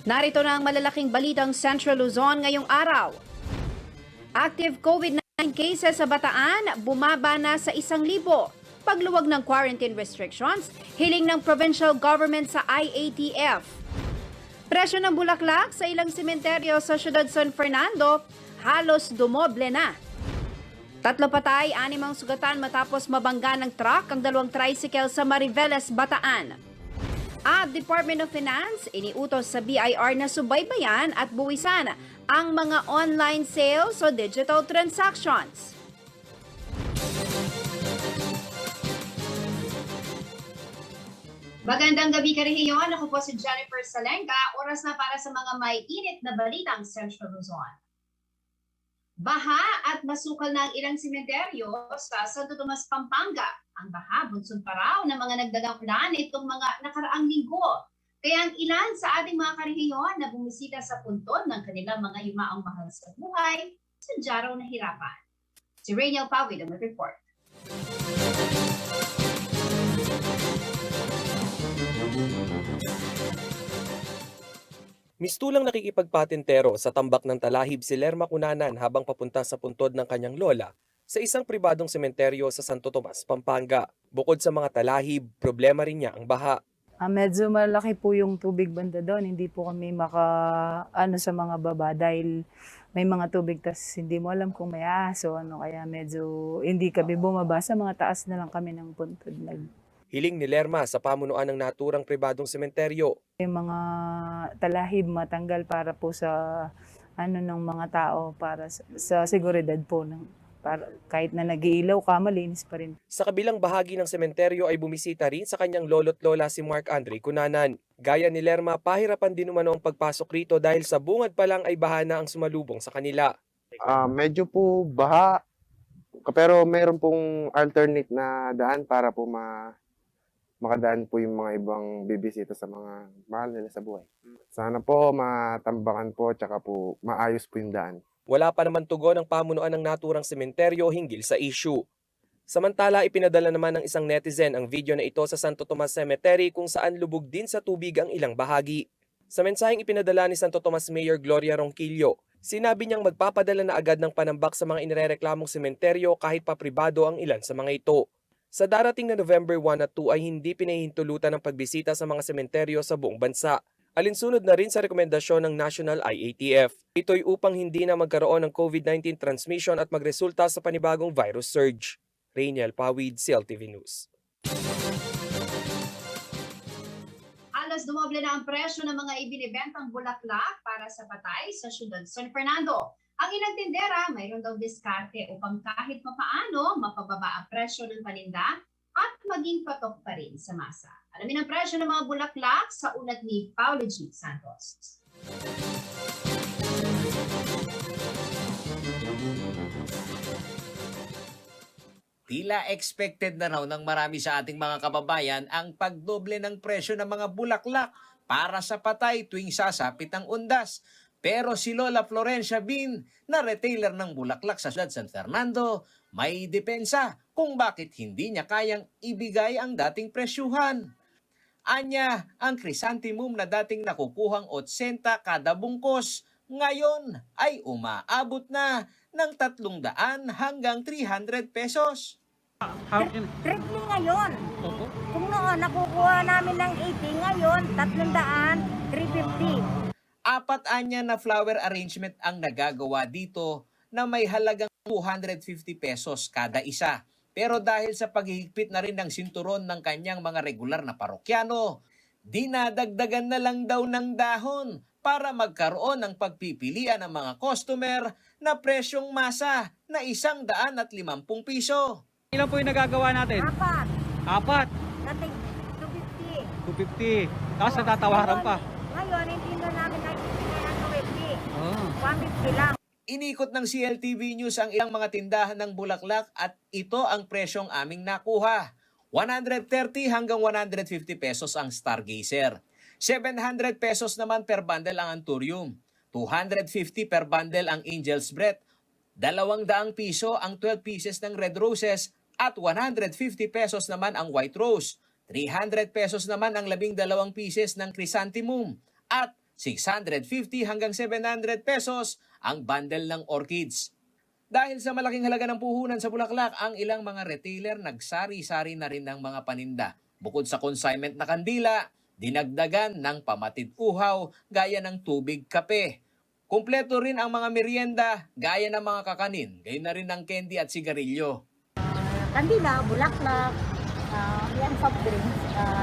Narito na ang malalaking balitang Central Luzon ngayong araw. Active COVID-19 cases sa Bataan, bumaba na sa 1,000. Pagluwag ng quarantine restrictions, hiling ng provincial government sa IATF. Presyo ng bulaklak sa ilang sementeryo sa siyudad San Fernando, halos dumoble na. 3 patay, 6 ang sugatan matapos mabangga ng truck ang 2 tricycle sa Mariveles, Bataan. At Department of Finance, iniutos sa BIR na subaybayan at buwisan ang mga online sales o digital transactions. Magandang gabi ka rin ngayon. Ako po si Jennifer Salenga. Oras na para sa mga may init na balitang Central Luzon. Baha at masukal na ang ilang sementeryo sa Santo Tomas, Pampanga. Ang baha, bunsod pa raw ng mga nagdagang ulan itong mga nakaraang linggo. Kaya ang ilan sa ating mga karehiyon na bumisita sa puntod ng kanilang mga yumaong mahal sa buhay, sadya raw nahirapan. Si Rainiel Pawid ang report. Mistulang nakikipagpatintero sa tambak ng talahib si Lerma Cunanan habang papunta sa puntod ng kanyang lola sa isang pribadong sementeryo sa Santo Tomas, Pampanga. Bukod sa mga talahib, problema rin niya ang baha. Medyo malaki po yung tubig banda doon. Hindi po kami sa mga baba dahil may mga tubig tas hindi mo alam kung may aso. Kaya medyo hindi kami bumaba sa mga taas na lang kami ng puntod. Hiling ni Lerma sa pamunuan ng naturang pribadong sementeryo. Yung mga talahib matanggal para po sa ng mga tao para sa seguridad po para kahit na nag-iilaw ka, malinis pa rin. Sa kabilang bahagi ng sementeryo ay bumisita rin sa kanyang lolo't lola si Mark Andre Cunanan. Gaya ni Lerma, pahirapan din umano ang pagpasok rito dahil sa bungad pa lang ay baha na ang sumalubong sa kanila. Medyo po baha, pero meron pong alternate na daan para po makadaan po yung mga ibang bibisita sa mga mahal nila sa buhay. Sana po matambakan po, tsaka po maayos po yung daan. Wala pa naman tugon ang pamunuan ng naturang sementeryo hinggil sa issue. Samantala, ipinadala naman ng isang netizen ang video na ito sa Santo Tomas Cemetery kung saan lubog din sa tubig ang ilang bahagi. Sa mensaheng ipinadala ni Santo Tomas Mayor Gloria Ronquillo, sinabi niyang magpapadala na agad ng panambak sa mga inirereklamong sementeryo kahit pa pribado ang ilan sa mga ito. Sa darating na November 1 at 2 ay hindi pinahihintulutan ng pagbisita sa mga sementeryo sa buong bansa. Alinsunod na rin sa rekomendasyon ng National IATF. Ito'y upang hindi na magkaroon ng COVID-19 transmission at magresulta sa panibagong virus surge. Rainiel Pawid, CLTV News. Halos dumoble na ang presyo ng mga ibinibentang bulaklak para sa patay sa siyudad San Fernando. Ang ilang tindera, mayroon daw diskarte upang kahit papaano mapababa ang presyo ng paninda at maging patok pa rin sa masa. Alamin ang presyo ng mga bulaklak sa ulat ni Paulo G. Santos. Tila expected na raw ng marami sa ating mga kababayan ang pagdoble ng presyo ng mga bulaklak para sa patay tuwing sasapit ang undas. Pero si Lola Florencia Bin, na retailer ng bulaklak sa Ciudad San Fernando, may depensa kung bakit hindi niya kayang ibigay ang dating presyuhan. Anya, ang chrysanthemum na dating nakukuhang 80 kada bungkos, ngayon ay umaabot na ng 300 hanggang 300 pesos. Triple ngayon. Kung noon nakukuha namin ng 80, ngayon 300, 350. Apat anya na flower arrangement ang nagagawa dito na may halagang 250 pesos kada isa. Pero dahil sa paghihigpit na rin ng sinturon ng kanyang mga regular na parokyano, dinadagdagan na lang daw ng dahon para magkaroon ng pagpipilian ng mga customer na presyong masa na 150 piso. Ilan po yung nagagawa natin? Apat. Dating 250. 250. Tapos natatawaran pa. Ngayon, hindi na namin nakikita ng 250. 150 lang. Inikot ng CLTV News ang ilang mga tindahan ng bulaklak at ito ang presyong aming nakuha. 130 hanggang 150 pesos ang Stargazer. 700 pesos naman per bundle ang Anthurium. 250 per bundle ang Angel's Breath. 200 piso ang 12 pieces ng Red Roses at 150 pesos naman ang White Rose. 300 pesos naman ang 12 pieces ng Chrysanthemum at 650 hanggang 700 pesos ang bundle ng orchids. Dahil sa malaking halaga ng puhunan sa bulaklak, ang ilang mga retailer nagsari-sari na rin ng mga paninda. Bukod sa consignment na kandila, dinagdagan ng pamatid-uhaw gaya ng tubig, kape. Kumpleto rin ang mga merienda gaya ng mga kakanin, gayon na rin ng candy at sigarilyo. Kandila, bulaklak, yan soft drinks,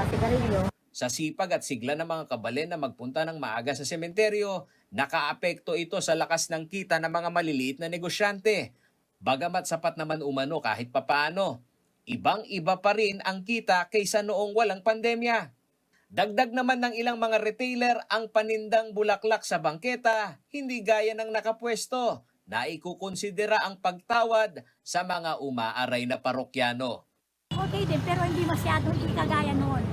sigarilyo. Sa sipag at sigla ng mga kabalen na magpunta ng maaga sa sementeryo, nakaapekto ito sa lakas ng kita ng mga maliliit na negosyante. Bagamat sapat naman umano kahit papaano, ibang-iba pa rin ang kita kaysa noong walang pandemya. Dagdag naman ng ilang mga retailer ang panindang bulaklak sa bangketa, hindi gaya ng nakapwesto, na ikukonsidera ang pagtawad sa mga umaaray na parokyano. Okay din, pero hindi masyado, hindi kagaya noon.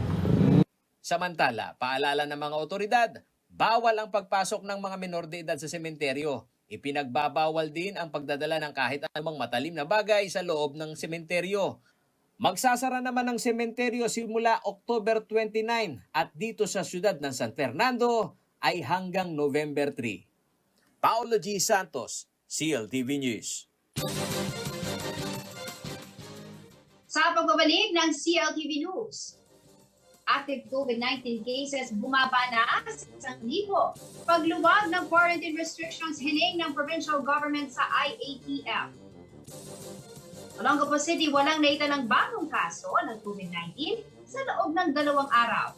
Samantala, paalala ng mga otoridad, bawal ang pagpasok ng mga menor de edad sa sementeryo. Ipinagbabawal din ang pagdadala ng kahit anumang matalim na bagay sa loob ng sementeryo. Magsasara naman ang sementeryo simula October 29 at dito sa siyudad ng San Fernando ay hanggang November 3. Paolo G. Santos, CLTV News. Sa pagbabalik ng CLTV News, active COVID-19 cases bumaba na sa 1,000. Pagluwag ng quarantine restrictions hiling ng provincial government sa IATF. Olongapo City walang naitalang bagong kaso ng COVID-19 sa loob ng 2 araw.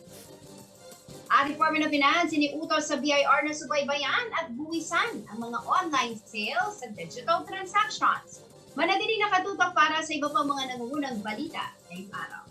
Ang Department of Finance iniutos sa BIR na subaybayan at buwisan ang mga online sales sa digital transactions. Manatili nakatutok para sa iba pang mga nangungunang balita ngayong araw.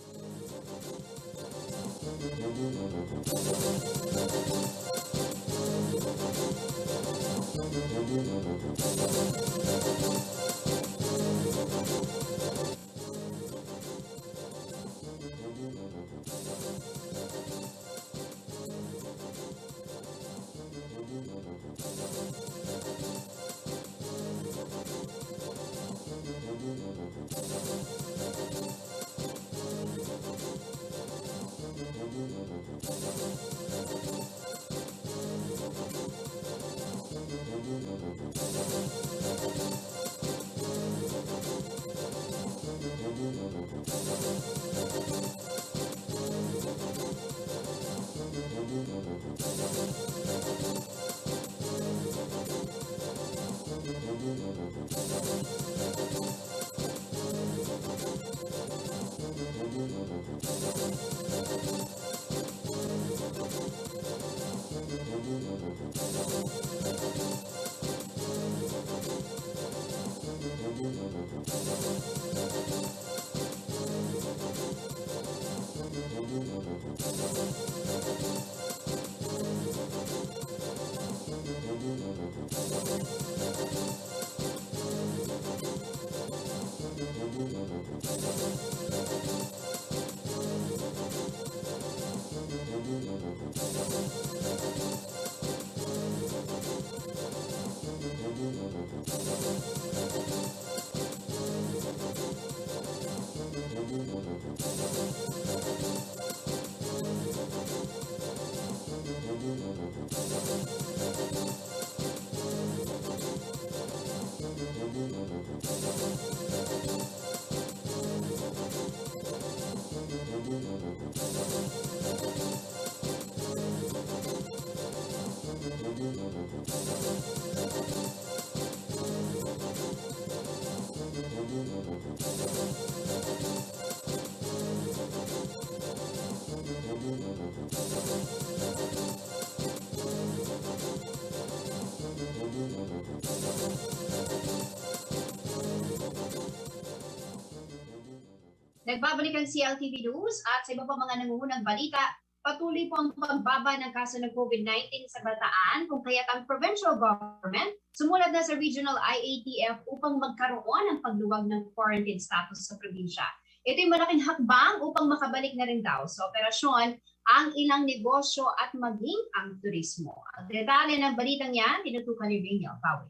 Nagbabalik ang CLTV News at sa iba pa mga nangungunang balita, patuloy po ang pagbaba ng kaso ng COVID-19 sa Bataan kung kaya't ang provincial government sumulat na sa regional IATF upang magkaroon ng pagluwag ng quarantine status sa probinsya. Ito'y malaking hakbang upang makabalik na rin daw sa operasyon ang ilang negosyo at maging ang turismo. Ang detalye ng balitang yan, tinutukan ni Reniel Pawin.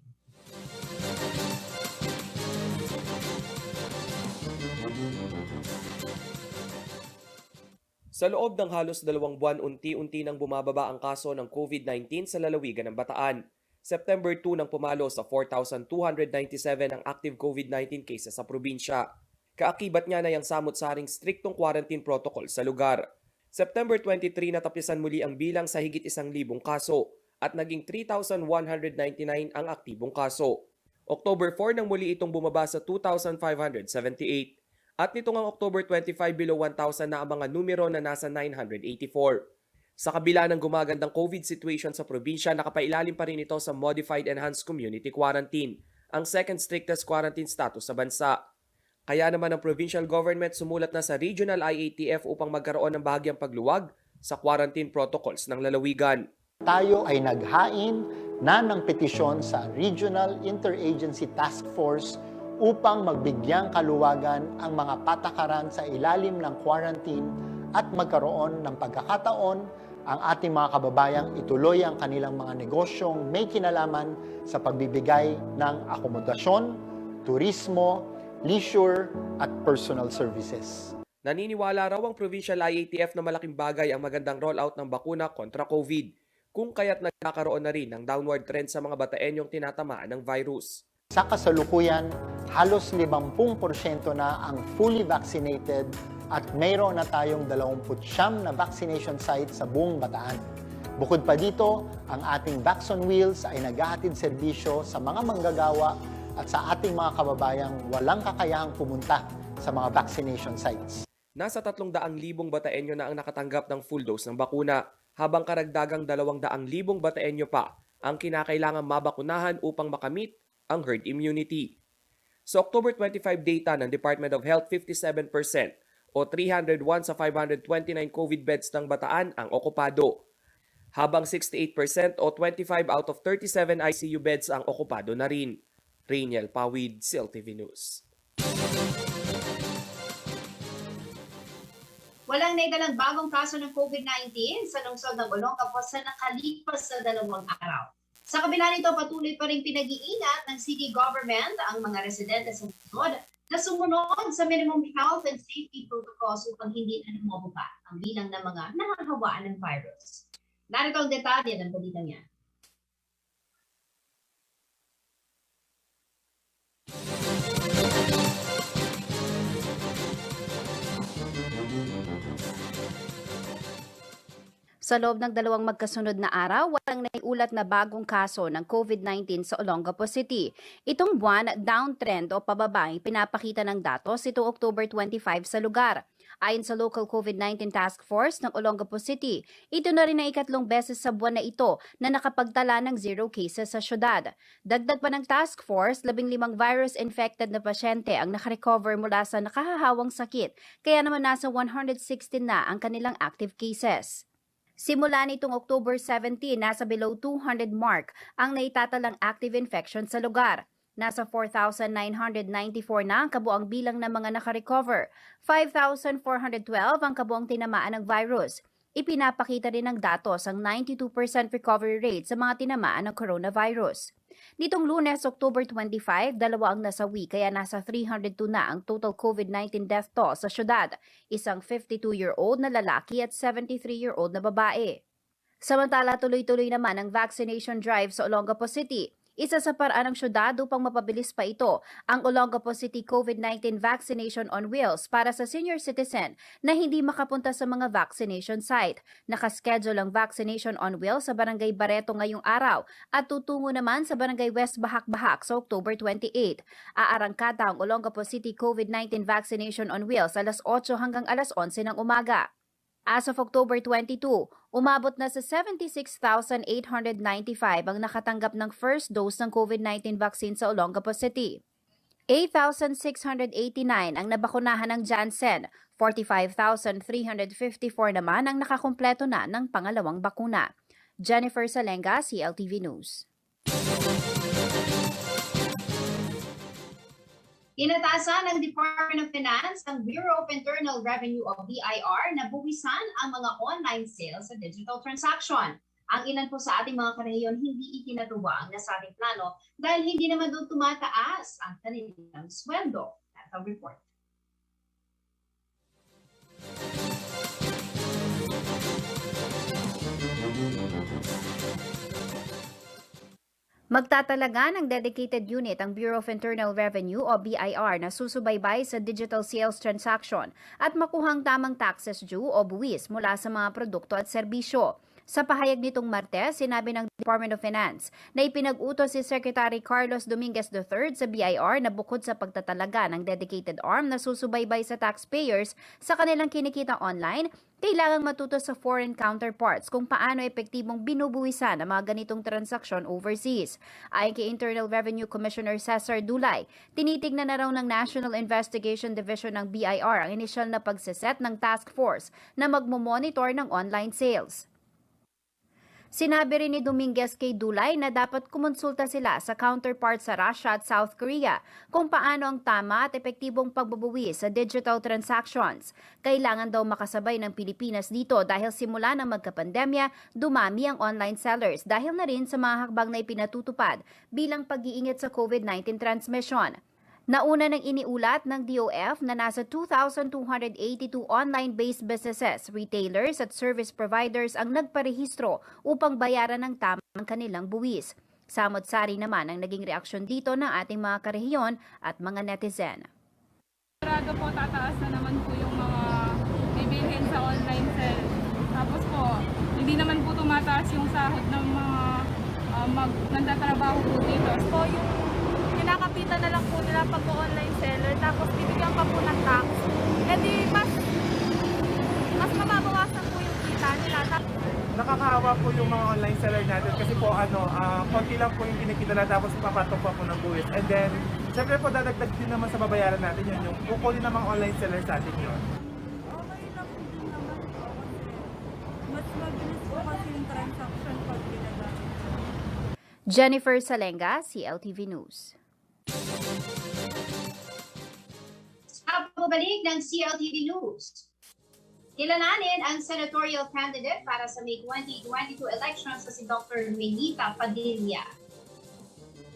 Sa Sa loob ng halos 2 buwan, unti-unti nang bumababa ang kaso ng COVID-19 sa lalawigan ng Bataan. September 2 nang pumalo sa 4,297 ang active COVID-19 cases sa probinsya. Kaakibat niya na yung samot-saring striktong quarantine protocol sa lugar. September 23 natapisan muli ang bilang sa higit 1,000 kaso at naging 3,199 ang aktibong kaso. October 4 nang muli itong bumaba sa 2,578 at nitong ang October 25 below 1,000 na ang mga numero na nasa 984. Sa kabila ng gumagandang COVID situation sa probinsya, nakapailalim pa rin ito sa Modified Enhanced Community Quarantine, ang second strictest quarantine status sa bansa. Kaya naman ang provincial government sumulat na sa regional IATF upang magkaroon ng bahagyang pagluwag sa quarantine protocols ng lalawigan. Tayo ay naghain na ng petisyon sa Regional Interagency Task Force upang magbigyang kaluwagan ang mga patakaran sa ilalim ng quarantine at magkaroon ng pagkakataon ang ating mga kababayang ituloy ang kanilang mga negosyong may kinalaman sa pagbibigay ng akomodasyon, turismo, leisure at personal services. Naniniwala raw ang provincial IATF na malaking bagay ang magandang rollout ng bakuna kontra COVID, kung kaya't nagkakaroon na rin ng downward trend sa mga Bataenyong tinatamaan ng virus. Sa kasalukuyan, halos 50% na ang fully vaccinated at mayroon na tayong 29 na vaccination sites sa buong Bataan. Bukod pa dito, ang ating Vax on Wheels ay naghahatid serbisyo sa mga manggagawa at sa ating mga kababayang walang kakayahang pumunta sa mga vaccination sites. Nasa 300,000 Bataenyo na ang nakatanggap ng full dose ng bakuna, habang karagdagang 200,000 Bataenyo pa ang kinakailangan mabakunahan upang makamit ang herd immunity. Sa October 25 data ng Department of Health, 57% o 301 sa 529 COVID beds ng Bataan ang okupado, habang 68% o 25 out of 37 ICU beds ang okupado na rin. Rainiel Pawid, CLTV News. Walang naidalang bagong kaso ng COVID-19 sa lungsod ng Olongapo sa nakalipas na 2 araw. Sa kabila nito, patuloy pa rin pinag-iingat ng city government ang mga residente sa lungsod na sumunod sa minimum health and safety protocols upang hindi na lumababa ang bilang ng mga nakakahawaan ng virus. Narito ang detalye ng balitang yan. Sa loob ng 2 magkasunod na araw, walang naiulat na bagong kaso ng COVID-19 sa Olongapo City. Itong buwan, downtrend o pababa ang pinapakita ng datos itong October 25 sa lugar. Ayon sa local COVID-19 task force ng Olongapo City, ito na rin ang 3 beses sa buwan na ito na nakapagtala ng 0 cases sa syudad. Dagdag pa ng task force, 15 virus-infected na pasyente ang nakarecover mula sa nakahahawang sakit, kaya naman nasa 116 na ang kanilang active cases. Simula nitong October 17, nasa below 200 mark ang naitatalang active infection sa lugar. Nasa 4,994 na ang kabuang bilang ng mga nakarecover. 5,412 ang kabuang tinamaan ng virus. Ipinapakita rin ng datos ang 92% recovery rate sa mga tinamaan ng coronavirus. Nitong Lunes, October 25, 2 ang nasawi kaya nasa 302 na ang total COVID-19 death toll sa syudad, isang 52-year-old na lalaki at 73-year-old na babae. Samantala, tuloy-tuloy naman ang vaccination drive sa Olongapo City. Isa sa paraan ng syudad upang mapabilis pa ito, ang Olongapo City COVID-19 Vaccination on Wheels para sa senior citizen na hindi makapunta sa mga vaccination site. Nakaschedule ang Vaccination on Wheels sa Barangay Barreto ngayong araw at tutungo naman sa Barangay West Bahak-Bahak sa October 28. Aarangkada ang Olongapo City COVID-19 Vaccination on Wheels alas 8 hanggang alas 11 ng umaga. As of October 22, umabot na sa 76,895 ang nakatanggap ng first dose ng COVID-19 vaccine sa Olongapo City. 8,689 ang nabakunahan ng Janssen, 45,354 naman ang nakakumpleto na ng pangalawang bakuna. Jennifer Salenga, CLTV News. Inatasan ng Department of Finance ng Bureau of Internal Revenue o BIR na buwisan ang mga online sales sa digital transaction. Ang ilan po sa ating mga karehiyon hindi ikinatuwa ang nasabing plano dahil hindi naman doon tumataas ang kanilang sweldo. That's our report. Magtatalaga ng dedicated unit ang Bureau of Internal Revenue o BIR na susubaybay sa digital sales transaction at makuhang tamang taxes due o buwis mula sa mga produkto at serbisyo. Sa pahayag nitong Martes, sinabi ng Department of Finance na ipinag-utos si Secretary Carlos Dominguez III sa BIR na bukod sa pagtatalaga ng dedicated arm na susubaybay sa taxpayers sa kanilang kinikita online, kailangang matuto sa foreign counterparts kung paano epektibong binubuwisan ang mga ganitong transaksyon overseas. Ayon kay Internal Revenue Commissioner Cesar Dulay, tinitignan na raw ng National Investigation Division ng BIR ang inisyal na pagseset ng task force na magmomonitor ng online sales. Sinabi rin ni Dominguez kay Dulay na dapat kumonsulta sila sa counterparts sa Russia at South Korea kung paano ang tama at epektibong pagbubuwi sa digital transactions. Kailangan daw makasabay ng Pilipinas dito dahil simula ng magkapandemya, dumami ang online sellers dahil na rin sa mga hakbang na ipinatutupad bilang pag-iingat sa COVID-19 transmission. Nauna nang iniulat ng DOF na nasa 2,282 online-based businesses, retailers at service providers ang nagparehistro upang bayaran ng tamang kanilang buwis. Samot-sari naman ang naging reaksyon dito ng ating mga karehiyon at mga netizen. Sigurado po tataas na naman po yung mga bibilhin sa online sell. Tapos po, hindi naman po tumataas yung sahod ng mga nagtatrabaho po dito. So yung kinakapitan na lang po nila pag online seller, tapos bibigyan pa po ng tax. E di mas mababawasan po yung kita nila. Nakakaawa po yung mga online seller natin kasi po konti lang po yung kinikita na tapos papatok pa po ng buwis. And then, syempre po dadagdag din naman sa babayaran natin yun, yung kukunin ng mga online seller sa atin yun. Okay lang po din naman po kasi mas mabilis po kasi yung transaction pag ginagamit. Jennifer Salenga, CLTV News. Sa pagbabalik ng CLTV News, kilalanin ang senatorial candidate para sa May 2022 elections sa si Dr. Benita Padilla.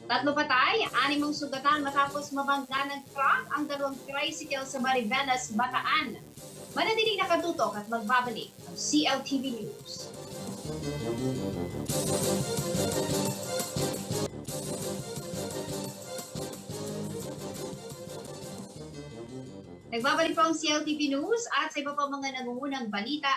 3 patay, 6 sugatan matapos mabangga ng truck ang 2 tricycle sa Mariveles, Bataan. Manatiling nakatutok at magbabalik ang CLTV News. Nagbabalik po ang CLTV News at sa iba pa mga nangungunang balita,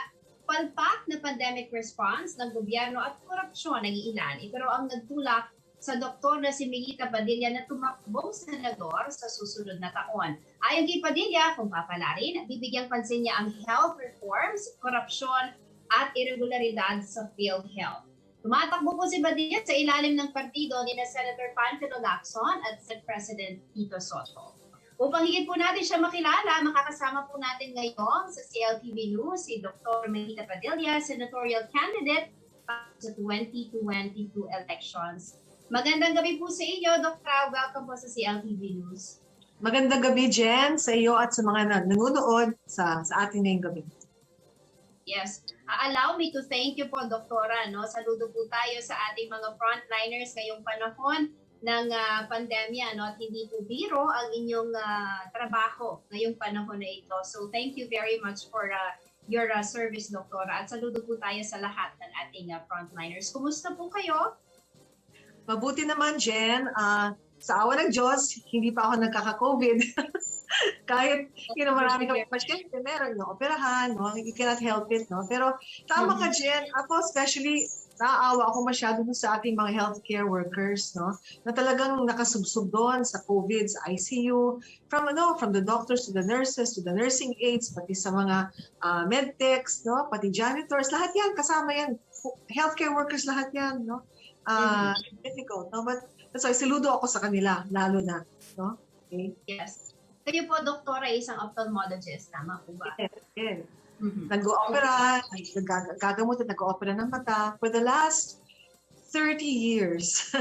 palpak na pandemic response ng gobyerno at korupsyon ng ilan. Ito raw ang nagtulak sa doktor na si Benita Padilla na tumakbong senador sa susunod na taon. Ayon kay Padilla, kung papalarin, bibigyang pansin niya ang health reforms, korupsyon at irregularidad sa PhilHealth. Tumatakbo po si Padilla sa ilalim ng partido ni Senator Panfilo Lacson at Senate President Tito Soto. Upang higit po natin siya makilala, makakasama po natin ngayon sa CLTV News si Dr. Benita Padilla, senatorial candidate sa 2022 elections. Magandang gabi po sa inyo, Dr. Welcome po sa CLTV News. Magandang gabi, Jen, sa iyo at sa mga nanonood sa atin ngayong gabi. Yes. Allow me to thank you po, Doktora. No? Saludo po tayo sa ating mga frontliners ngayong panahon ng pandemya, no? At hindi po biro ang inyong trabaho ngayong panahon na ito. So thank you very much for your service, Doktora. At saludo po tayo sa lahat ng ating frontliners. Kumusta po kayo? Mabuti naman, Jen. Sa awa ng Diyos, hindi pa ako nagkaka-COVID. Kahit marami kang pasyente, meron no, operahan, no? You cannot help it. No? Pero tama ka, Jen. Ako especially, naaawa ako masyado sa ating mga healthcare workers, no? Na talagang nakasubsub doon sa COVID, sa ICU, from the doctors to the nurses, to the nursing aides, pati sa mga medtechs, no? Pati janitors, lahat yan, kasama yan. Healthcare workers, lahat yan, no? Difficult, no? But that's why, saludo ako sa kanila, lalo na, no? Okay? Yes. Kayo po, Doktora, isang ophthalmologist, tama po ba? Yes. Nag-o-opera, gagamot at nag-o-opera ng mata for the last 30 years.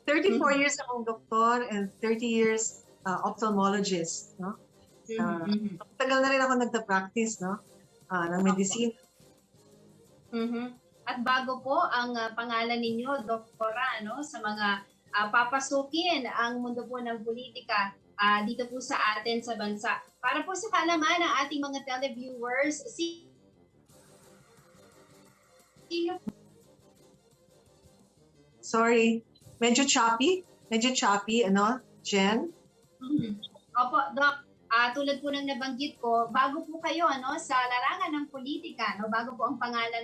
34 years akong doktor and 30 years ophthalmologist. No? Tagal na rin ako nagda-practice, no? Ng medicine. At bago po ang pangalan ninyo, Doktora, no? Sa mga papasukin ang mundo po ng politika dito po sa atin sa bansa. Para po sa kaalaman ng ating mga televiewers, Sorry, medyo choppy, ano, Jen? Opo, Doc. Tulad po ng nabanggit ko, bago po kayo sa larangan ng politika, bago po ang pangalan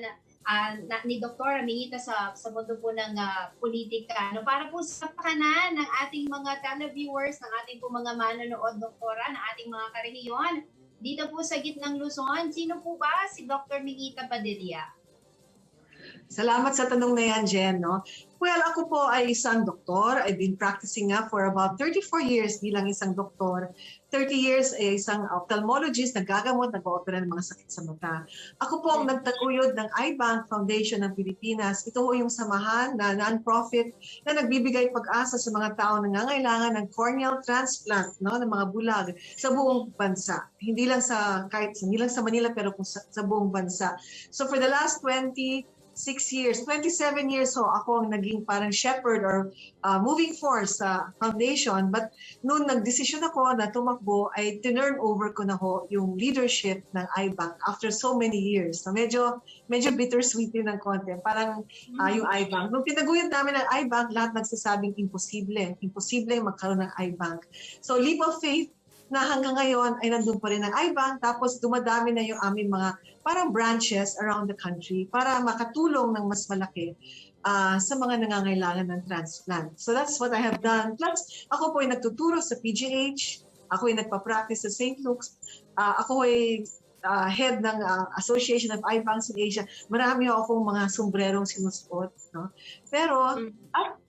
ni Dr. Mingita sa mundo po ng politika, para po sa pakanan ng ating mga televiewers, ng ating po mga manonood, Doktora, ng ating mga karehiyon, dito po sa gitnang Luzon, sino po ba si Dr. Mingita Padilla? Salamat sa tanong na yan, Jen. No? Well, ako po ay isang doktor. I've been practicing nga for about 34 years bilang isang doktor. 30 years ay isang ophthalmologist, nagagamot, nag-oopera ng mga sakit sa mata. Ako po ang nagtaguyod ng iBank Foundation ng Pilipinas. Ito po yung samahan na non-profit na nagbibigay pag-asa sa mga tao na nangangailangan ng corneal transplant, no, ng mga bulag sa buong bansa. Hindi lang sa Manila pero sa buong bansa. So for the last 27 years so ako ang naging parang shepherd or moving force sa foundation. But noon nagdesisyon ako na tumakbo ay tinurn over ko na ho yung leadership ng iBank after so many years. So medyo bittersweet din ng konti. Parang yung iBank. Nung tinaguyod namin ng iBank, lahat nagsasabing imposible. Imposible magkaroon ng iBank. So leap of faith na hanggang ngayon ay nandun pa rin ang iBank, tapos dumadami na yung aming mga parang branches around the country para makatulong ng mas malaki sa mga nangangailangan ng transplant. So that's what I have done. Plus, ako po ay nagtuturo sa PGH, ako ay nagpa-practice sa St. Luke's, ako ay head ng Association of iBanks in Asia. Marami akong mga sombrerong sinusuot. No? Pero,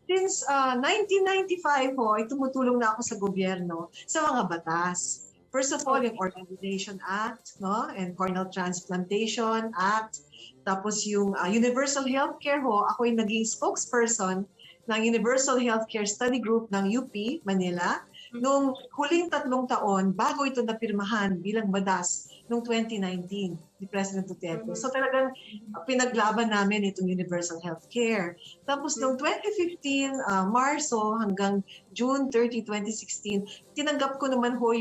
since 1995 ay tumutulong na ako sa gobyerno sa mga batas. First of all, yung Organization Act, no, and Corneal Transplantation Act. Tapos yung Universal Healthcare ako ay naging spokesperson ng Universal Healthcare Study Group ng UP, Manila. Noong huling 3 taon, bago ito napirmahan bilang batas noong 2019 ni President Duterte. So talagang pinaglaban namin itong Universal Healthcare. Tapos noong 2015, Marso hanggang June 30, 2016, tinanggap ko naman ho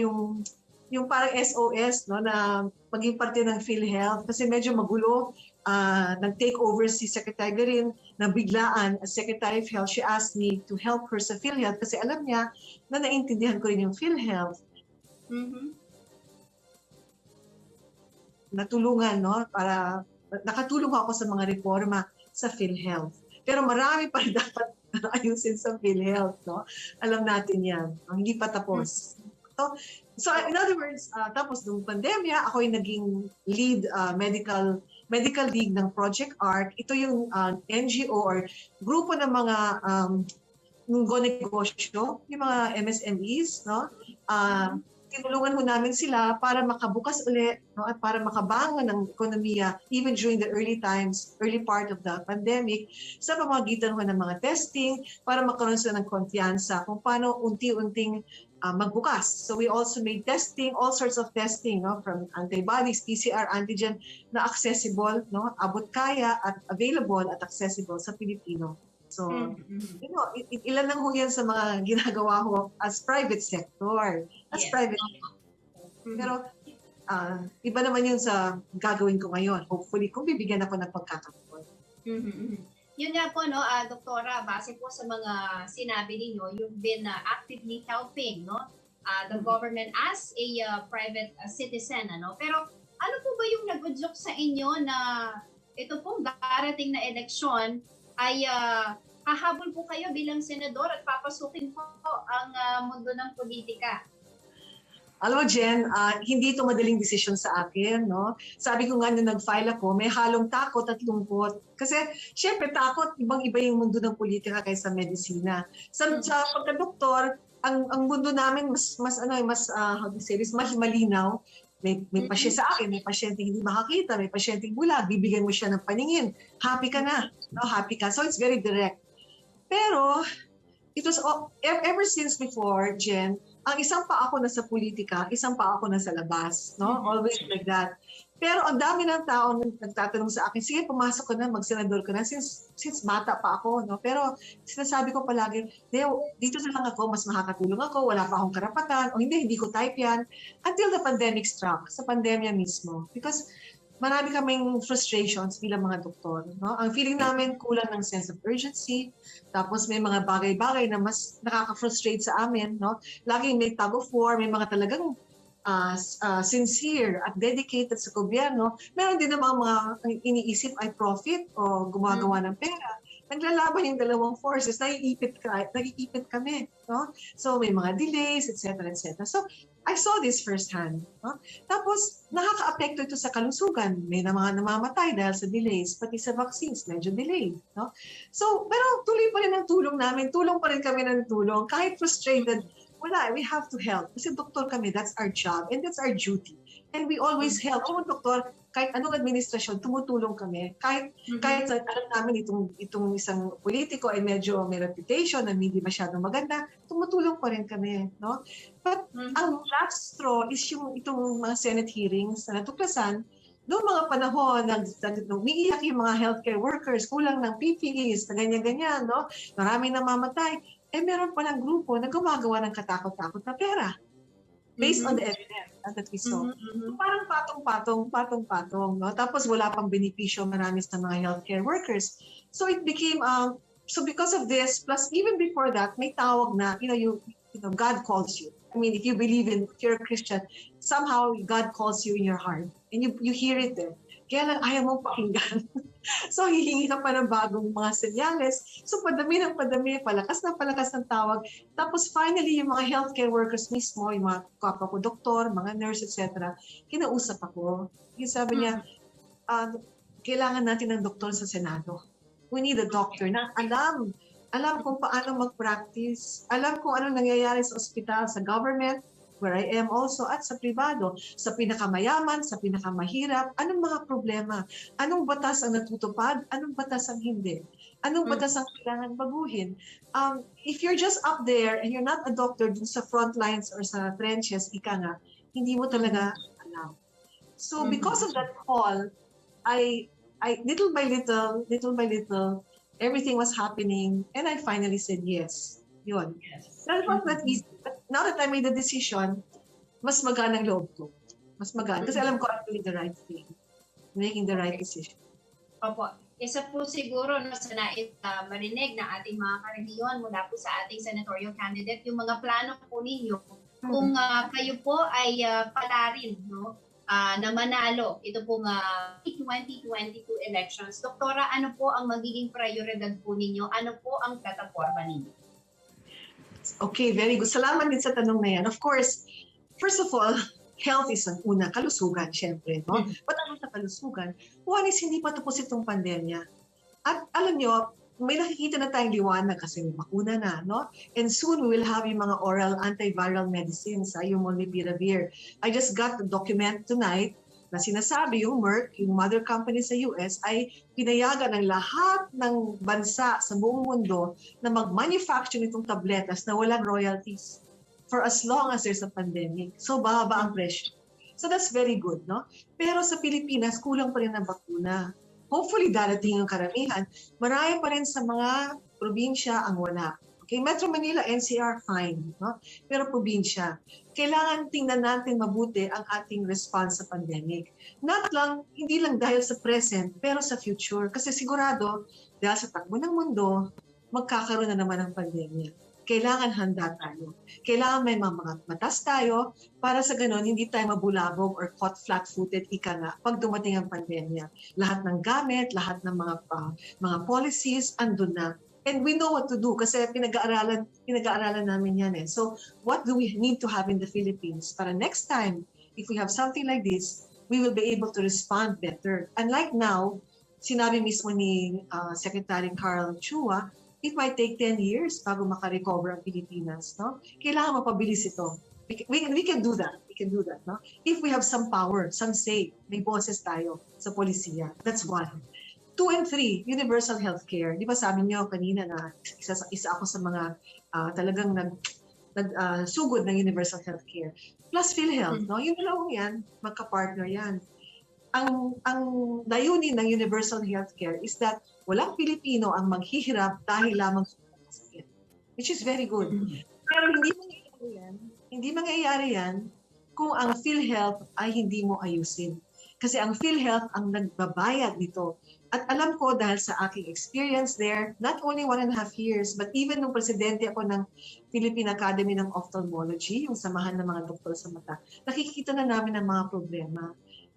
yung parang SOS, no, na maging parte ng PhilHealth kasi medyo magulo. Nag-take over si Secretary Garin na biglaan as Secretary of Health. She asked me to help her sa PhilHealth kasi alam niya na naintindihan ko rin yung PhilHealth. Natulungan, no, para nakatulong ako sa mga reforma sa PhilHealth. Pero marami pa dapat ayusin sa PhilHealth, no? Alam natin yan. Hindi pa tapos. So in other words, tapos nung pandemya, ako ay naging lead medical league ng Project ARC. Ito yung NGO or grupo ng mga negosyo, yung mga MSMEs, no? Tinulungan ho namin sila para makabukas ulit, no, at para makabangon ng ekonomiya even during the early part of the pandemic sa pamamagitan ho ng mga testing para magkaroon sila ng kumpiyansa kung paano unti-unting magbukas. So we also made testing, all sorts of testing, no, from antibodies, PCR, antigen na accessible, no, abot kaya at available at accessible sa Pilipino. So, ilan lang ho yan sa mga ginagawa ho as private sector. Pero iba naman yun sa gagawin ko ngayon. Hopefully, kung bibigyan ako ng pagkakataon. Yun nga po, no, Doktora, base po sa mga sinabi ninyo, you've been actively helping, no, the government as a private citizen, ano. Pero ano po ba yung nag-udyok sa inyo na ito pong darating na eleksyon ay hahabol po kayo bilang senador at papasukin po ang mundo ng politika? Alam mo, Jen, hindi ito madaling desisyon sa akin, no? Sabi ko nga nung nag-file ako, may halong takot at lungkot. Kasi, syempre, takot, ibang-iba yung mundo ng politika kaysa medisina. Sa pagka-doktor, ang mundo namin mas malinaw. May pasyente sa akin, may pasyente hindi makakita, may pasyente bulag, bibigyan mo siya ng paningin. Happy ka na, no? Happy ka. So, it's very direct. Pero, it was ever since before, Jen, ang isang pa ako nasa politika, isang pa ako nasa labas, no? Always like that. Pero ang dami ng tao nagtatanong sa akin, sige, pumasok ko na, mag-senador ko na, since bata pa ako, no? Pero sinasabi ko palagi, dito na lang ako, mas makakatulong ako, wala pa akong karapatan, o hindi ko type yan, until the pandemic struck, sa pandemya mismo. Because marami kaming frustrations bilang mga doktor. No? Ang feeling namin kulang ng sense of urgency, tapos may mga bagay-bagay na mas nakaka-frustrate sa amin. No? Laging may tug of war, may mga talagang sincere at dedicated sa gobyerno. Meron din namang mga iniisip ay profit o gumagawa ng pera. Naglalaban yung dalawang forces, naiipit kami. No? So may mga delays, etc. etc. So I saw this firsthand. No? Tapos nakaka-apekto ito sa kalusugan. May mga namamatay dahil sa delays, pati sa vaccines, medyo delayed. No? So, pero tuloy pa rin ang tulong namin, tulong pa rin kami ng tulong, kahit frustrated. Wala, we have to help. Kasi doktor kami, that's our job and that's our duty. And we always help. Kung doktor, kahit anong administrasyon, tumutulong kami. Kahit alam namin itong isang politiko ay medyo may reputation na hindi masyadong maganda, tumutulong pa rin kami. No? But ang last straw is itong mga Senate hearings na natuklasan, noong mga panahon, umiiyak yung mga healthcare workers, kulang ng PPEs, na ganyan-ganyan, no? Maraming namamatay. Meron palang grupo na gumagawa ng katakot-takot na pera based on the evidence that we saw. So, parang patong-patong, no? Tapos wala pang benepisyo marami sa mga healthcare workers. So it became, so because of this, plus even before that, may tawag na, God calls you. I mean, if you believe if you're a Christian, somehow God calls you in your heart. And you hear it there. Kaya lang ayaw mong pakinggan. So, hihingi ka pa ng bagong mga senyales. So, padami ng padami, palakas ng tawag. Tapos, finally, yung mga healthcare workers mismo, yung mga kapwa ko, doktor, mga nurse, etc., kinausap ako. Yung sabi niya, kailangan natin ng doktor sa Senado. We need a doctor na alam kung paano mag-practice, alam kung ano nangyayari sa ospital, sa government, where I am also, at sa pribado, sa pinakamayaman, sa pinakamahirap, anong mga problema, anong batas ang natutupad, anong batas ang hindi, anong batas ang kailangan baguhin. If you're just up there and you're not a doctor dun sa front lines or sa trenches, ika nga, hindi mo talaga alam. So because of that call, I little by little, everything was happening, and I finally said yes. Yun. That was not easy. But now that I made the decision, mas magaan ang loob ko. Mas magaan. Kasi alam ko I'm doing the right thing. Making the right decision. Opo. Isa po siguro sa nais marinig ng ating mga karehiyon mula po sa ating senatorial candidate, yung mga plano po ninyo kung kayo po ay palarin, no? Na manalo ito pong 2022 elections. Doktora, ano po ang magiging prioridad po ninyo? Ano po ang plataforma ninyo? Okay, very good. Salamat din sa tanong na yan. Of course, first of all, health is ang una. Kalusugan, syempre. No? Patapos sa kalusugan, one is hindi pa tapos itong pandemya. At alam nyo, may nakikita na tayong liwanag kasi may bakuna na. No? And soon, we will have yung mga oral antiviral medicines, yung molnupiravir. I just got the document tonight na sinasabi yung Merck, yung mother company sa US, ay pinayagan ng lahat ng bansa sa buong mundo na mag-manufacture nitong tabletas na walang royalties for as long as there's a pandemic. So, bababa ang presyo. So, that's very good, no? Pero sa Pilipinas, kulang pa rin ang bakuna. Hopefully, darating yung karamihan. Marami pa rin sa mga probinsya ang wala. Okay, Metro Manila, NCR, fine. No? Pero probinsya, kailangan tingnan natin mabuti ang ating response sa pandemic. Hindi lang dahil sa present, pero sa future. Kasi sigurado, dahil sa takbo ng mundo, magkakaroon na naman ng pandemya. Kailangan handa tayo. Kailangan may mga matas tayo para sa ganun, hindi tayo mabulabog or caught flat-footed, ika nga, pag dumating ang pandemya. Lahat ng gamit, lahat ng mga policies, andun na. And we know what to do kasi pinag-aaralan namin yan eh. So what do we need to have in the Philippines para next time, if we have something like this, we will be able to respond better. Unlike now, sinabi mismo ni Secretary Carl Chua, it might take 10 years bago makarecover ang Pilipinas. No? Kailangan mapabilis ito. We can do that. We can do that. No? If we have some power, some say, may boses tayo sa polisiya. That's one. 2 and 3, universal healthcare. Di ba sabi niyo kanina na isa ako sa mga talagang sugod ng universal healthcare. Plus PhilHealth, no? Yung dalawang yan, magka-partner yan. Ang layunin ng universal healthcare is that walang Pilipino ang maghihirap dahil lamang sa sakit. Which is very good. Pero hindi mangyayari yan kung ang PhilHealth ay hindi mo ayusin. Kasi ang PhilHealth ang nagbabayad nito. At alam ko dahil sa aking experience there, not only 1.5 years, but even nung presidente ako ng Philippine Academy ng Ophthalmology, yung samahan ng mga doktor sa mata, nakikita na namin ang mga problema.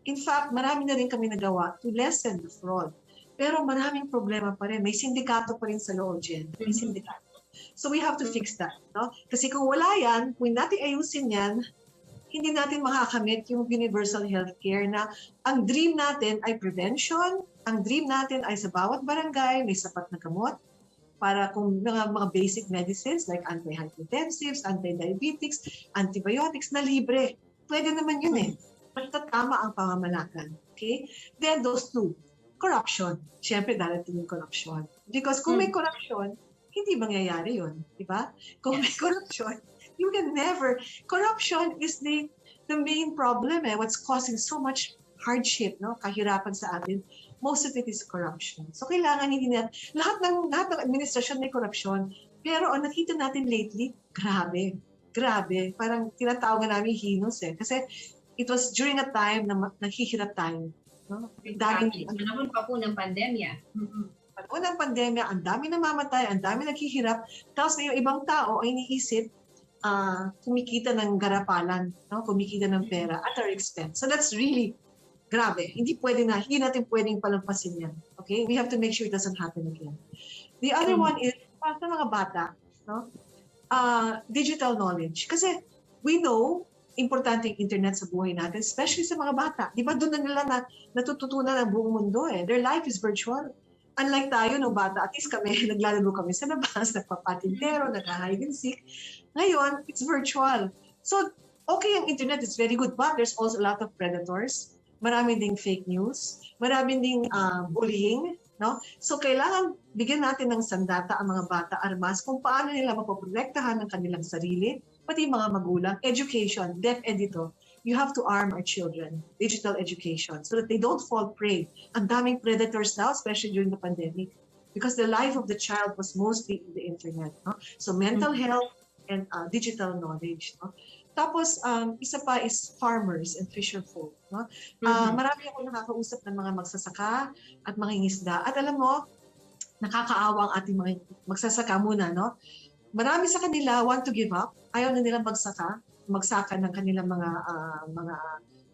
In fact, marami na rin kami nagawa to lessen the fraud. Pero maraming problema pa rin. May sindikato pa rin sa loob, Jen. May sindikato. So we have to fix that. No? Kasi kung wala yan, kung natin ayusin yan, hindi natin makakamit yung universal healthcare na ang dream natin ay prevention, ang dream natin ay sa bawat barangay may sapat na gamot para kung mga basic medicines like antihypertensives, antidiabetics, antibiotics na libre. Pwede naman yun eh. Basta tama ang pamamalakad. Okay? Then those two, corruption. Siyempre darating yung corruption. Because kung may corruption, hindi mangyayari yun. Diba? Kung may corruption, you can never. Corruption is the main problem. What's causing so much hardship, no? Kahirapan sa atin. Most of it is corruption. So kailangan hindi natin, lahat ng administrasyon may corruption. Pero ang nakita natin lately, grabe. Grabe. Parang tinatawag namin hinos eh. Kasi it was during a time na naghihirap tayo. No? Panahon pa po ng pandemya. Panahon ng pandemya, ang dami namamatay, ang dami naghihirap. Tapos yung ibang tao ay iniisip, kumikita ng garapalan, no? Kumikita ng pera at our expense. So that's really grabe. Hindi natin pwedeng palampasin yan. Okay? We have to make sure it doesn't happen again. The other one is, para sa mga bata, no? Digital knowledge. Kasi we know, importante yung internet sa buhay natin, especially sa mga bata. Di ba doon na nila natututunan ang buong mundo eh. Their life is virtual. Unlike tayo, no bata, at least kami, naglalaro kami sa labas, nagpapatintero, nag-hide and seek. Ngayon, it's virtual. So, okay, ang internet is very good, but there's also a lot of predators. Marami ding fake news. Marami ding bullying. No? So, kailangan bigyan natin ng sandata ang mga bata, armas, kung paano nila mapoprotektahan ng kanilang sarili, pati mga magulang. Education, DepEd ito. You have to arm our children, digital education, so that they don't fall prey. Ang daming predators now, especially during the pandemic, because the life of the child was mostly in the internet. No? So mental health and digital knowledge. No? Tapos, isa pa is farmers and fisherfolk. No? Marami ako nakakausap ng mga magsasaka at mga isda. At alam mo, nakakaawa ang ating mga magsasaka muna. No? Marami sa kanila want to give up. Ayaw na nilang magsaka ng kanilang mga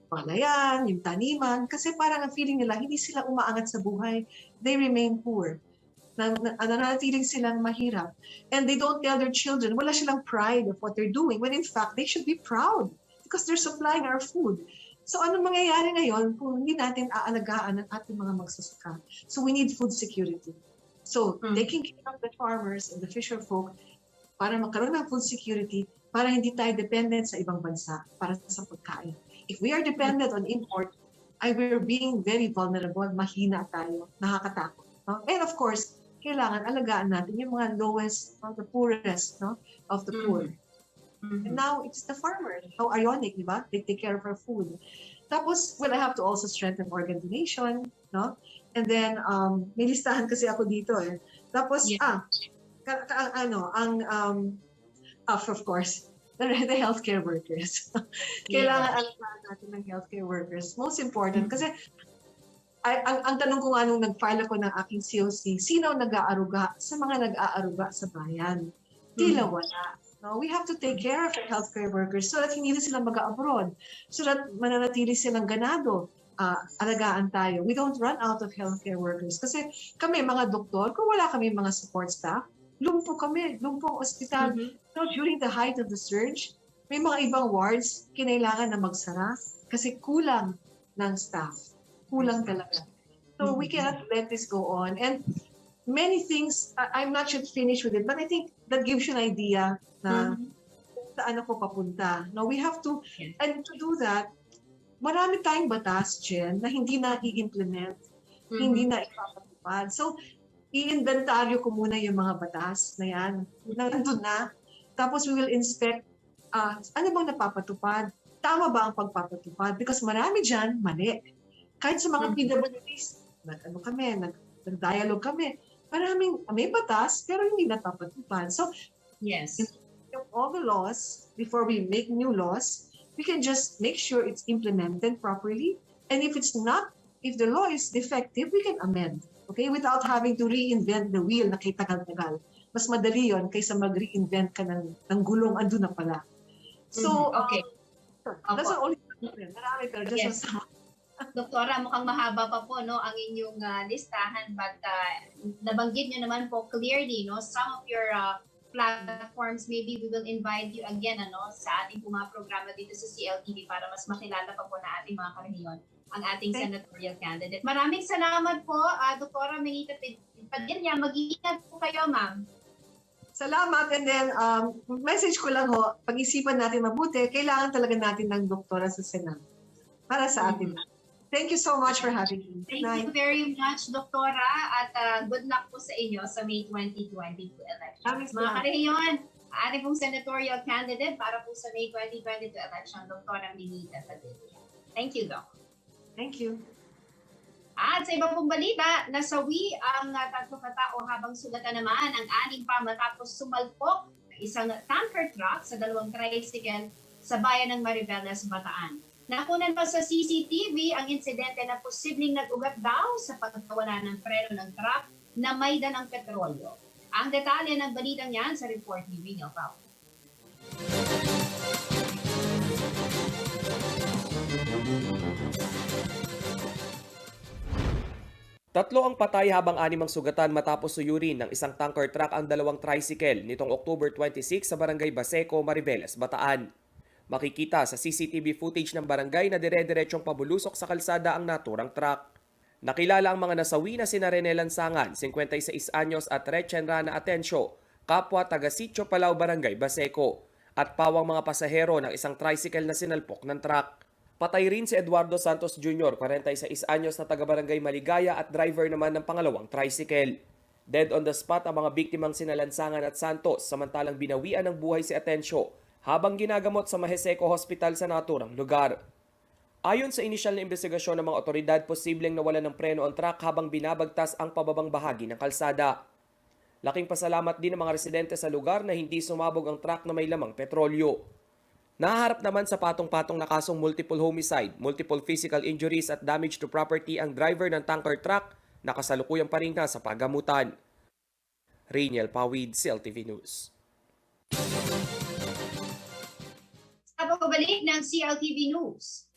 palayan, yung taniman, kasi parang ang feeling nila, hindi sila umaangat sa buhay. They remain poor. Nananatiling silang mahirap. And they don't tell their children, wala silang pride of what they're doing, when in fact, they should be proud because they're supplying our food. So ano mangyayari ngayon kung hindi natin aalagaan ang ating mga magsasaka? So we need food security. So taking care of the farmers and the fisherfolk para magkaroon ng food security, para hindi tayo dependent sa ibang bansa para sa pagkain. If we are dependent on import, we're being very vulnerable, mahina tayo, nakakatakot. No? And of course, kailangan alagaan natin yung mga lowest, the poorest of the poor. And now, it's the farmers. How ironic, di ba? They take care of our food. Tapos, well, I have to also strengthen organ donation, no? And then, may listahan kasi ako dito eh. Tapos, of course, the healthcare workers. Kailangan alagaan natin ng healthcare workers. Most important, kasi ang tanong ko nga nung nag-file ako ng aking COC, sino nag-aaruga sa mga nag-aaruga sa bayan? Tila wala. No, we have to take care of our healthcare workers so that hindi na sila mag-abroad, so that mananatili silang ganado. Alagaan tayo. We don't run out of healthcare workers. Kasi kami, mga doktor, kung wala kami mga support staff, lumpo kami, lumpong ospital. So during the height of the surge, may mga ibang wards kinailangan na magsara kasi kulang ng staff. Kulang talaga. So we cannot let this go on. And many things, I'm not yet finished with it, but I think that gives you an idea na saan ako papunta. No, we have to, and to do that, marami tayong batas, Jen, na hindi na i-implement, hindi na ipapatupad. So, i-inventaryo ko muna yung mga batas na yan. Nandun na. Tapos we will inspect ano bang napapatupad. Tama ba ang pagpapatupad? Because marami dyan, mali. Kahit sa mga PWDs, nag-dialogue kami. Maraming may batas, pero hindi napapatupad. So, yes, all the laws, before we make new laws, we can just make sure it's implemented properly And if it's not, if the law is defective, we can amend. Okay? Without having to reinvent the wheel na kay tagal-tagal. Mas madali yon kaysa mag-reinvent ka ng gulong, andun na pala. So, Okay. that's the only thing. Marami, pero just Yes. Doktora, mukhang mahaba pa po no ang inyong listahan, but nabanggit nyo naman po clearly no some of your platforms. Maybe we will invite you again sa ating mga programa dito sa CLTV para mas makilala pa po na ating mga karehiyon ang ating senatorial candidate. Maraming salamat po, Doktora Mengita Padilla. Mag-iingat po kayo, ma'am. Salamat, and then message ko lang ho, pag-isipan natin mabuti, kailangan talaga natin ng doktora sa Senado para sa atin. Thank you so much for having me. Thank you very much, Doktora, at good luck po sa inyo sa May 2022 elections. Mga karehiyon, ating pong senatorial candidate para po sa May 2022 election, Doktora Mengita Padilla. Thank you, Doc. Thank you. At sa iba pong balita, nasawi ang 3 katao habang sugatan naman ang 6 pa matapos sumalpok isang tanker truck sa 2 tricycle sa bayan ng Mariveles, Bataan. Nakunan pa sa CCTV ang insidente na posibleng nag-ugat daw sa pagkawala ng preno ng truck na may dalang petrolyo. Ang detalye ng balitang yan sa report ni Rino Pao. Tatlo ang patay habang 6 ang sugatan matapos suyurin ng isang tanker truck ang 2 tricycle nitong October 26 sa Barangay Baseco, Mariveles, Bataan. Makikita sa CCTV footage ng barangay na dire-diretsong pabulusok sa kalsada ang naturang truck. Nakilala ang mga nasawi na sina Rene Lansangan, 56 anyos at Rechen Rana Atencio, kapwa taga Sitio Palau, Barangay Baseco, at pawang mga pasahero ng isang tricycle na sinalpok ng truck. Patay rin si Eduardo Santos Jr., 46 anyos na taga-barangay Maligaya at driver naman ng pangalawang tricycle. Dead on the spot ang mga biktimang sina Lansangan at Santos, samantalang binawian ng buhay si Atencio habang ginagamot sa Maheseco Hospital sa naturang lugar. Ayon sa inisyal na investigasyon ng mga otoridad, posibleng nawalan ng preno ang truck habang binabagtas ang pababang bahagi ng kalsada. Laking pasalamat din ng mga residente sa lugar na hindi sumabog ang truck na may lamang petrolyo. Naharap naman sa patong-patong na kasong multiple homicide, multiple physical injuries at damage to property ang driver ng tanker truck na kasalukuyang pa rin nasa pagamutan. Rainiel Pawid, CLTV News. Sa pagbabalik ng CLTV News,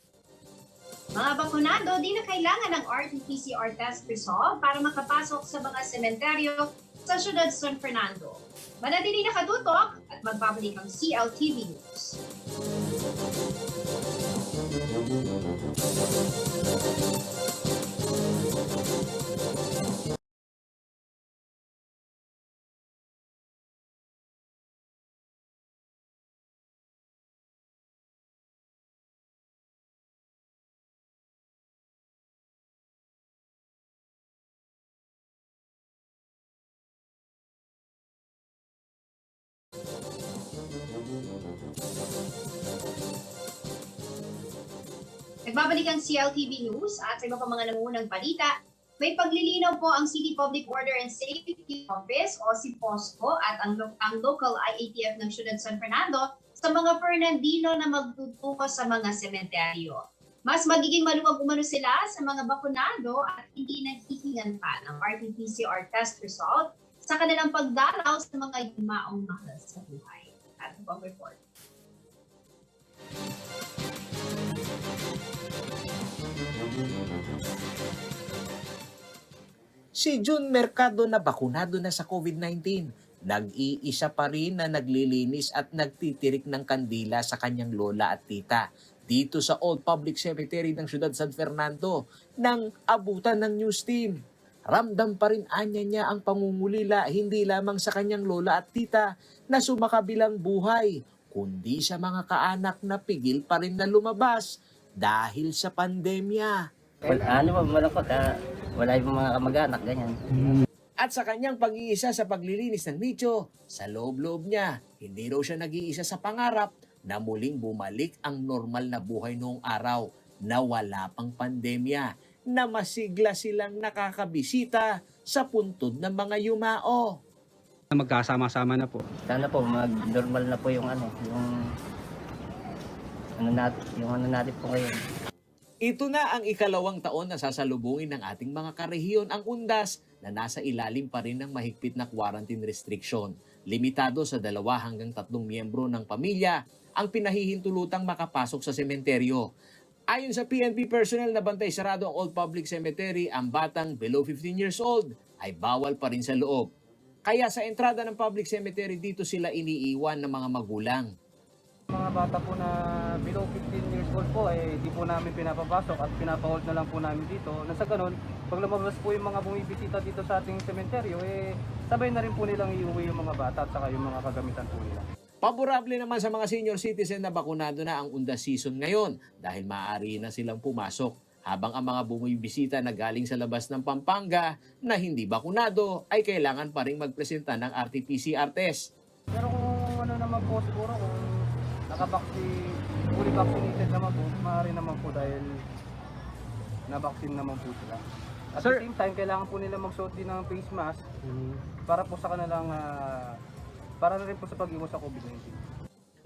mga bakunado di na kailangan ng RT-PCR test result para makapasok sa mga sementeryo sa siyudad San Fernando. Manatili nakatutok at magbabalik ang CLTV News. Nagbabalik ang CLTV News at sa iba pa mga nangungunang balita, may paglilinaw po ang City Public Order and Safety Office o si POSCO at ang local IATF ng Ciudad San Fernando sa mga Fernandino na magtutuko sa mga sementeryo. Mas magiging maluwag umano sila sa mga bakunado at hindi naghihingan pa ng RT-PCR test result sa kanilang pagdalaw sa mga yumaong mahal sa buhay. At ito ang report. Si June Mercado na bakunado na sa COVID-19. Nag-iisa pa rin na naglilinis at nagtitirik ng kandila sa kanyang lola at tita dito sa Old Public Cemetery ng Ciudad San Fernando nang abutan ng news team. Ramdam pa rin anya niya ang pangungulila hindi lamang sa kanyang lola at tita na sumakabilang buhay, kundi sa mga kaanak na pigil pa rin na lumabas dahil sa pandemya. Malungkot, wala yung mga kamag-anak, ganyan. At sa kanyang pag-iisa sa paglilinis ng nicho, sa loob-loob niya, hindi raw siya nag-iisa sa pangarap na muling bumalik ang normal na buhay noong araw na wala pang pandemya, na masigla silang nakakabisita sa puntod ng mga yumao. Magkasama-sama na po. Sana po, mag-normal na po yung ano natin po ngayon. Ito na ang ikalawang taon na sasalubungin ng ating mga karehiyon ang undas na nasa ilalim pa rin ng mahigpit na quarantine restriction. Limitado sa 2 hanggang 3 miyembro ng pamilya ang pinahihintulutang makapasok sa sementeryo. Ayon sa PNP personnel na bantay sarado ang Old Public Cemetery, ang batang below 15 years old ay bawal pa rin sa loob. Kaya sa entrada ng public cemetery dito sila iniiwan ng mga magulang. Mga bata po na below 15 years old po di po namin pinapapasok at pinapahold na lang po namin dito. Nasa ganun, pag lumabas po yung mga bumibisita dito sa ating sementeryo, sabay na rin po nilang iuwi yung mga bata at saka yung mga kagamitan po nila. Paborable naman sa mga senior citizen na bakunado na ang undas season ngayon dahil maaari na silang pumasok, habang ang mga bumibisita na galing sa labas ng Pampanga na hindi bakunado ay kailangan pa rin magpresenta ng RT-PCR test. Pero kung ano naman po siguro, kung fully vaccinated naman po, maaari naman po dahil na-vaccine naman po sila. At the same time, kailangan po nila magsuot din ng face mask para po sa kanilang para na rin po sa pag-iwas sa COVID-19.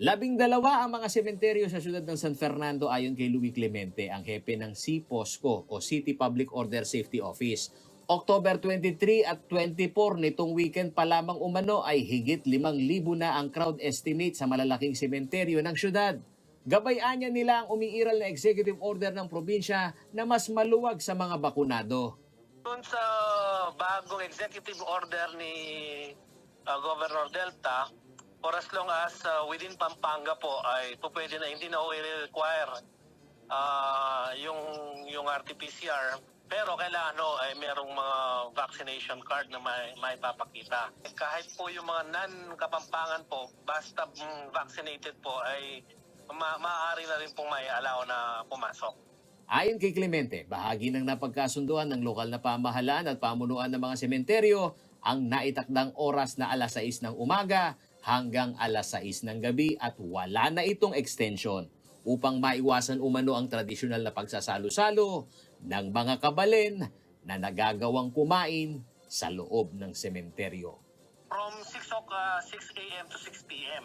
12 ang mga sementeryo sa siyudad ng San Fernando ayon kay Louis Clemente, ang hepe ng CPOSCO o City Public Order Safety Office. October 23 at 24 nitong weekend pa lamang umano ay higit 5,000 na ang crowd estimate sa malalaking sementeryo ng siyudad. Gabayaan nila ang umiiral na executive order ng probinsya na mas maluwag sa mga bakunado. Doon sa bagong executive order ni Governor Delta, for as long as within Pampanga po ay pwede na, hindi na i-require yung RT-PCR, pero kailangan ay merong mga vaccination card na may papakita. Kahit po yung mga non-kapampangan po, basta vaccinated po ay maaari na rin pong may allow na pumasok. Ayon kay Clemente, bahagi ng napagkasunduan ng lokal na pamahalaan at pamunuan ng mga sementeryo ang naitakdang oras na alas 6 ng umaga hanggang alas 6 ng gabi at wala na itong extension upang maiwasan umano ang tradisyonal na pagsasalo-salo ng mga kabalen na nagagawang kumain sa loob ng sementeryo. From 6 a.m. to 6 p.m.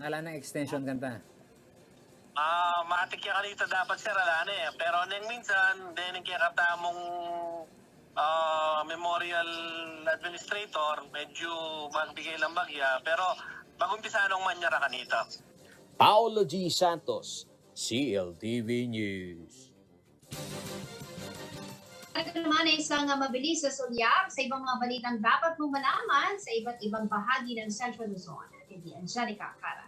Ala na extension kanta. Matik ya kanita dapat sir alane, pero neng minsan din kaya katamong memorial administrator medyo magbigay lang bagya, pero mag-umpisa nung manyara kanita. Paolo G. Santos, CLTV News. Ito naman ay isang mabilis na sulyap sa ibang mga balitang dapat mong malaman sa iba't ibang bahagi ng Central Luzon. At hindi Angelica Cara.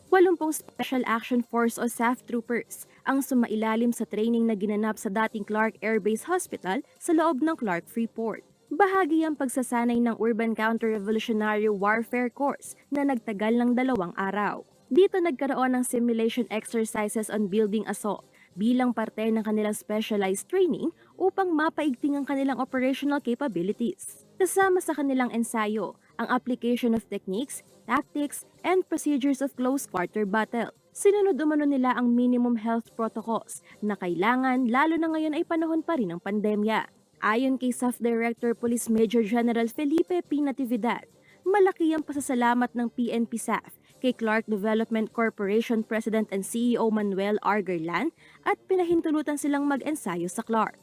Walumpung Special Action Force o SAF troopers ang sumailalim sa training na ginanap sa dating Clark Air Base Hospital sa loob ng Clark Freeport. Bahagi ang pagsasanay ng Urban Counter-Revolutionary Warfare Course na nagtagal ng 2 araw. Dito nagkaroon ng simulation exercises on building assault bilang parte ng kanilang specialized training upang mapaigting ang kanilang operational capabilities. Kasama sa kanilang ensayo ang application of techniques, tactics, and procedures of close quarter battle. Sinunod umano nila ang minimum health protocols na kailangan lalo na ngayon ay panahon pa rin ng pandemya. Ayon kay SAF Director Police Major General Felipe P. Natividad, malaki ang pasasalamat ng PNP SAF kay Clark Development Corporation President and CEO Manuel R. Garland at pinahintulutan silang mag-ensayo sa Clark.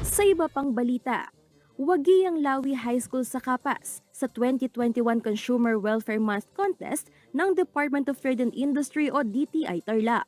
Sa iba pang balita, wagi ang Lawi High School sa Kapas sa 2021 Consumer Welfare Month Contest ng Department of Trade and Industry o DTI Tarlac.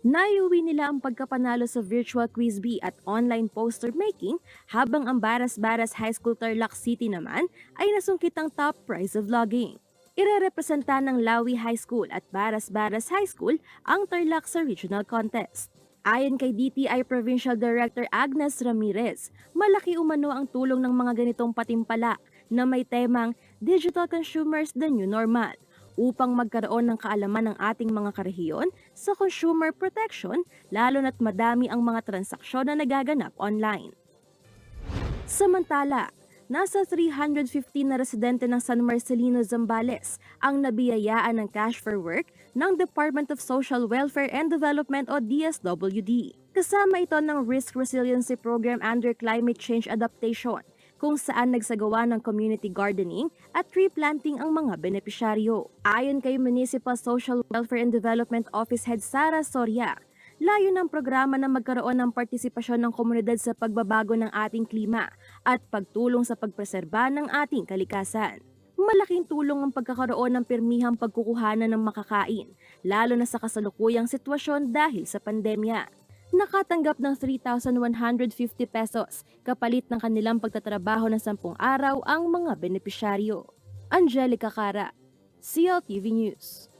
Naiuwi nila ang pagkapanalo sa virtual quiz bee at online poster making habang ang Baras-Baras High School Tarlac City naman ay nasungkit ang top prize of vlogging. Irerepresenta ng Lawi High School at Baras-Baras High School ang Tarlac sa regional contest. Ayon kay DTI Provincial Director Agnes Ramirez, malaki umano ang tulong ng mga ganitong patimpalak na may temang Digital Consumers the New Normal upang magkaroon ng kaalaman ng ating mga karehiyon sa consumer protection lalo na't madami ang mga transaksyon na nagaganap online. Samantala, nasa 315 na residente ng San Marcelino, Zambales ang nabiyayaan ng cash for work ng Department of Social Welfare and Development o DSWD. Kasama ito ng Risk Resiliency Program under Climate Change Adaptation, kung saan nagsagawa ng community gardening at tree planting ang mga benepisyaryo. Ayon kay Municipal Social Welfare and Development Office Head Sara Soria, layo ng programa na magkaroon ng partisipasyon ng komunidad sa pagbabago ng ating klima at pagtulong sa pagpreserba ng ating kalikasan. Malaking tulong ang pagkakaroon ng pirmihang pagkukuhanan ng makakain, lalo na sa kasalukuyang sitwasyon dahil sa pandemya. Nakatanggap ng 3,150 pesos kapalit ng kanilang pagtatrabaho ng 10 araw ang mga benepisyaryo. Angelica Cara, CLTV News.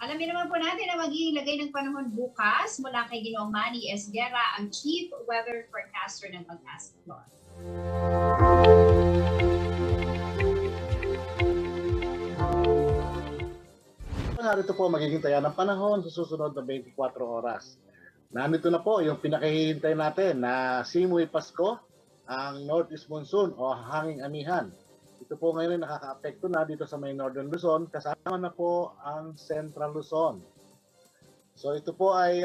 Alamin naman po natin na magiging lagay ng panahon bukas mula kay Ginoong Manny Esguerra, ang Chief Weather Forecaster ng Pag-asa. Narito po magiging taya ng panahon sa susunod na 24 oras. Nandito na po yung pinakahihintay natin na Simoy Pasko, ang Northeast Monsoon o hanging amihan. Ito po ngayon ay nakaka-apekto na dito sa may Northern Luzon, kasama na po ang Central Luzon. So ito po ay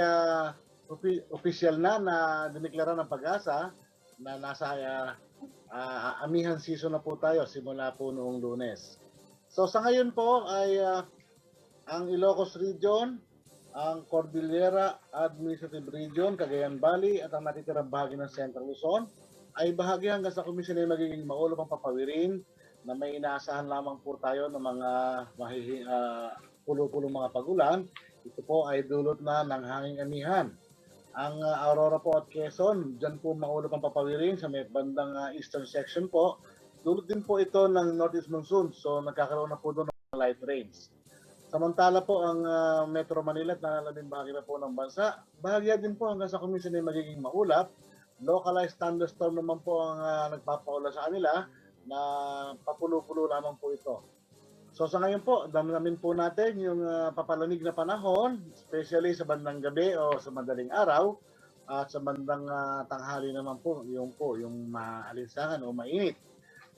official na diniklara ng Pag-asa na nasa amihan season na po tayo simula po noong Lunes. So sa ngayon po ay ang Ilocos Region, ang Cordillera Administrative Region, Cagayan Valley at ang natitirang bahagi ng Central Luzon ay bahagi hanggang sa komisyon ay magiging maulap ang papawirin na may inaasahan lamang po tayo ng mga pulo-pulong mga pagulan. Ito po ay dulot na ng hanging amihan. Ang Aurora po at Quezon, dyan po maulap ang papawirin sa may bandang eastern section po. Dulot din po ito ng Northeast Monsoon, so nagkakaroon na po doon ng light rains. Samantala po ang Metro Manila at nalalabing bahagi na po ng bansa, bahagya din po hanggang sa komisyon ay magiging maulap. Localized thunderstorm naman po ang nagpapaula sa kanila na papulo-pulo lamang po ito. So sa ngayon po, damdamin po natin yung papalamig na panahon, especially sa bandang gabi o sa madaling araw at sa bandang tanghali naman po yung maalinsangan o mainit.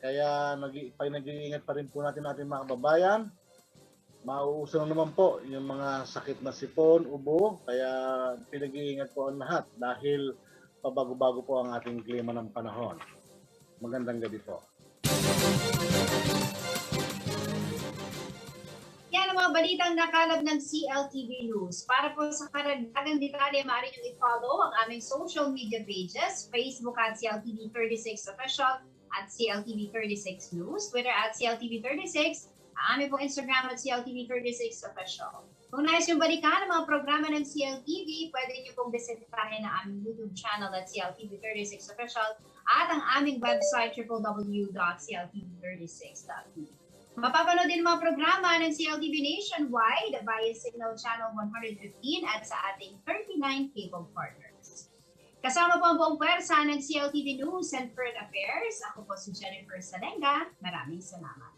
Kaya nag-iingat pa rin po natin mga kababayan. Mauuso na naman po yung mga sakit na sipon, ubo, kaya pinag-iingat po ang lahat dahil pabago-bago po ang ating klima ng panahon. Magandang gabi po. Yan ang mga balitang nakalap ng CLTV News. Para po sa karagdagang detalye, maaari nyo i-follow ang aming social media pages, Facebook at CLTV36 Official at CLTV36 News, Twitter at CLTV36, ang aming pong Instagram at CLTV36 Official. Kung nais yung balikan ang mga programa ng CLTV, pwede nyo pong bisitahin ang aming YouTube channel at CLTV36 Official at ang aming website www.cltv36.tv. Mapapanood din mga programa ng CLTV nationwide via Signal Channel 115 at sa ating 39 cable partners. Kasama po ang buong pwersa ng CLTV News and Current Affairs. Ako po si Jennifer Salenga. Maraming salamat.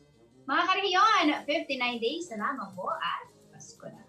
Mga karehiyon, 59 days na lamang po at Pasko na.